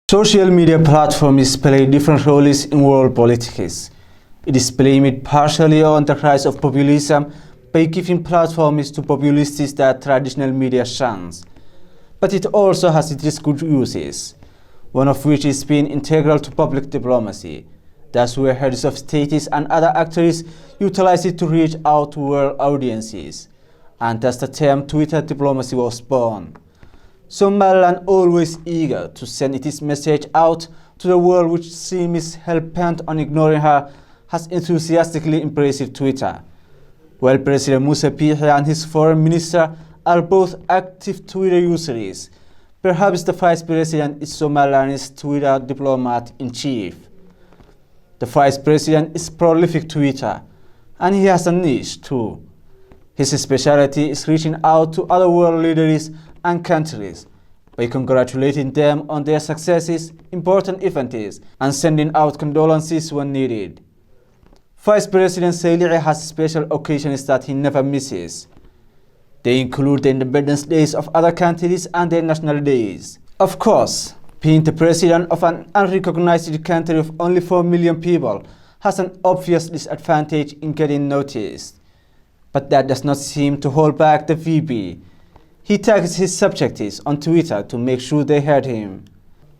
Social media platforms play different roles in world politics. It is blamed partially on the rise of populism by giving platforms to populists that traditional media shuns. But it also has its good uses, one of which is being integral to public diplomacy. That's where heads of states and other actors utilize it to reach out to world audiences. And thus the term Twitter diplomacy was born. Somaliland, always eager to send its message out to the world which seems hell-bent on ignoring her, has enthusiastically embraced Twitter. While President Musa Bihi and his foreign minister are both active Twitter users, perhaps the Vice President is Somaliland's Twitter diplomat-in-chief. The Vice President is prolific Twitter, and he has a niche too. His specialty is reaching out to other world leaders and countries by congratulating them on their successes, important events, and sending out condolences when needed. Vice President Zayli'i has special occasions that he never misses. They include the independence days of other countries and their national days. Of course, being the president of an unrecognized country of only 4 million people has an obvious disadvantage in getting noticed. But that does not seem to hold back the VP. He tags his subjects on Twitter to make sure they heard him.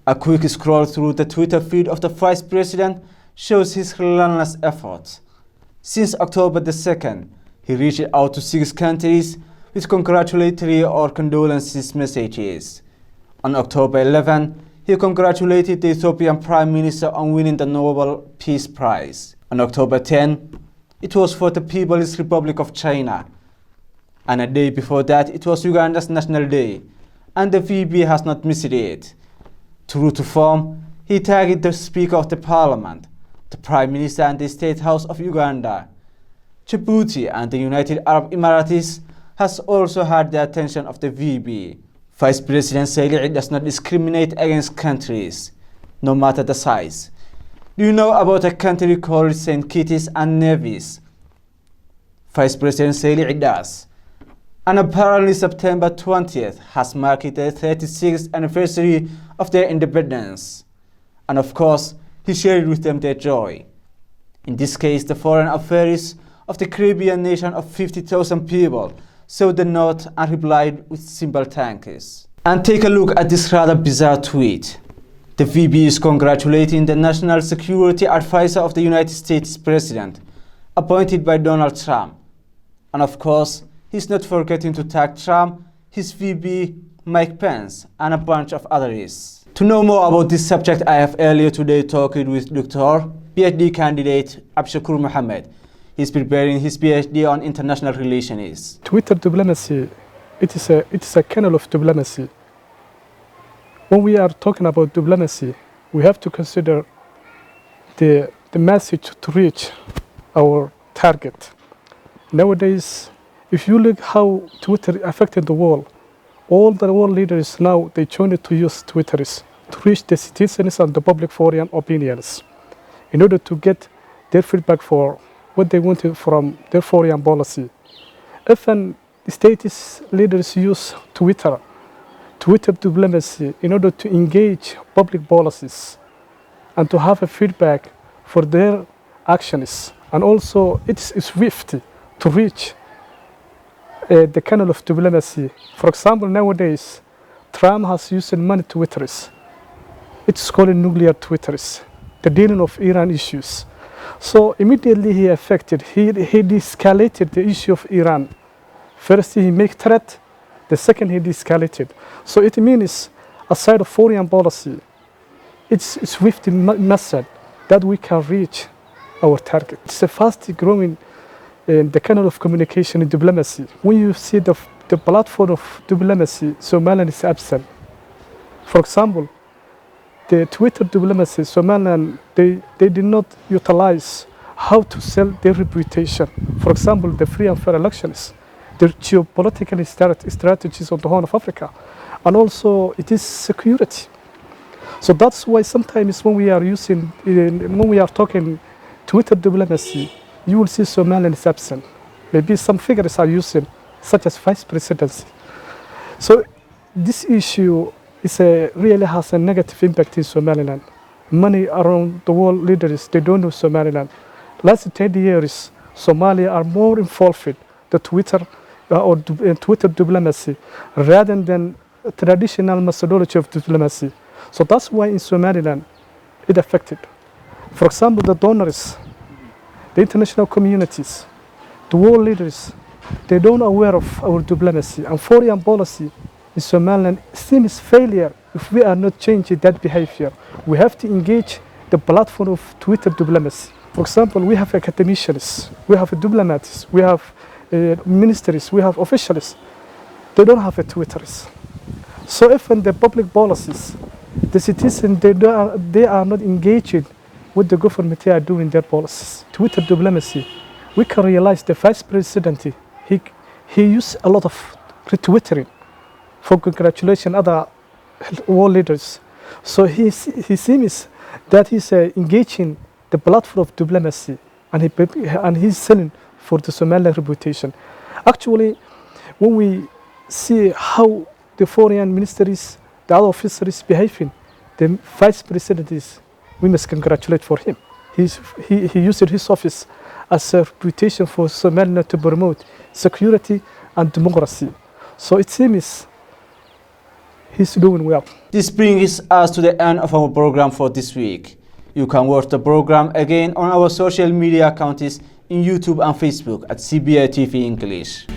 A quick scroll through the Twitter feed of the Vice President shows his relentless efforts. Since October the 2nd, he reached out to 6 countries with congratulatory or condolences messages. On October 11, he congratulated the Ethiopian Prime Minister on winning the Nobel Peace Prize. On October 10, it was for the People's Republic of China. And a day before that, it was Uganda's National Day, and the VP has not missed it. True to form, he tagged the Speaker of the Parliament, the Prime Minister and the State House of Uganda. Djibouti and the United Arab Emirates has also had the attention of the VP. Vice President Zayli'i does not discriminate against countries, no matter the size. Do you know about a country called St. Kitts and Nevis? Vice President Zayli'i does. And apparently September 20th has marked the 36th anniversary of their independence. And of course, he shared with them their joy. In this case, the foreign affairs of the Caribbean nation of 50,000 people saw the note and replied with simple thanks. And take a look at this rather bizarre tweet. The VP is congratulating the National Security Advisor of the United States President, appointed by Donald Trump. And of course, he's not forgetting to tag Trump, his VP, Mike Pence, and a bunch of others. To know more about this subject, I have earlier today talked with Dr. PhD candidate Abdirahman Mohammed. He's preparing his PhD on international relations. Twitter diplomacy, it is a kernel of diplomacy. When we are talking about diplomacy, we have to consider the message to reach our target. Nowadays, if you look how Twitter affected the world, all the world leaders now, they joined to use Twitter to reach the citizens and the public foreign opinions in order to get their feedback for what they wanted from their foreign policy. Often, the states leaders use Twitter diplomacy in order to engage public policies and to have a feedback for their actions. And also, it's swift to reach the kernel of diplomacy. For example, nowadays, Trump has used many Twitters. It's called nuclear Twitters, the dealing of Iran issues. So immediately he de-escalated the issue of Iran. First he made threat, the second he de-escalated. So it means, aside of foreign policy, it's swift method that we can reach our target. It's a fast growing the kernel of communication in diplomacy. When you see the platform of diplomacy, Somaliland is absent. For example, the Twitter diplomacy, Somaliland, they did not utilize how to sell their reputation. For example, the free and fair elections, their geopolitical strategies on the Horn of Africa, and also it is security. So that's why sometimes when we are talking Twitter diplomacy, you will see Somaliland is absent. Maybe some figures are using, such as vice presidency. So this issue really has a negative impact in Somaliland. Many around the world leaders, they don't know Somaliland. Last 10 years, Somalia are more involved with the Twitter Twitter diplomacy rather than traditional methodology of diplomacy. So that's why in Somaliland it affected. For example, the donors, the international communities, the world leaders, they don't aware of our diplomacy and foreign policy in Somaliland seems failure if we are not changing that behavior. We have to engage the platform of Twitter diplomacy. For example, we have academicians, we have diplomats, we have ministries, we have officials. They don't have a Twitters. So if in the public policies, the citizens, they are not engaging with the government they are doing their policies. Twitter diplomacy, we can realize the vice president, he used a lot of retweeting for congratulating other world leaders. So he seems that he's engaging the platform of diplomacy and he's selling for the Somaliland reputation. Actually, when we see how the foreign ministries, the other officers behaving, the vice president is, we must congratulate for him. He used his office as a reputation for Somaliland to promote security and democracy. So it seems he's doing well. This brings us to the end of our program for this week. You can watch the program again on our social media accounts in YouTube and Facebook at CBI TV English.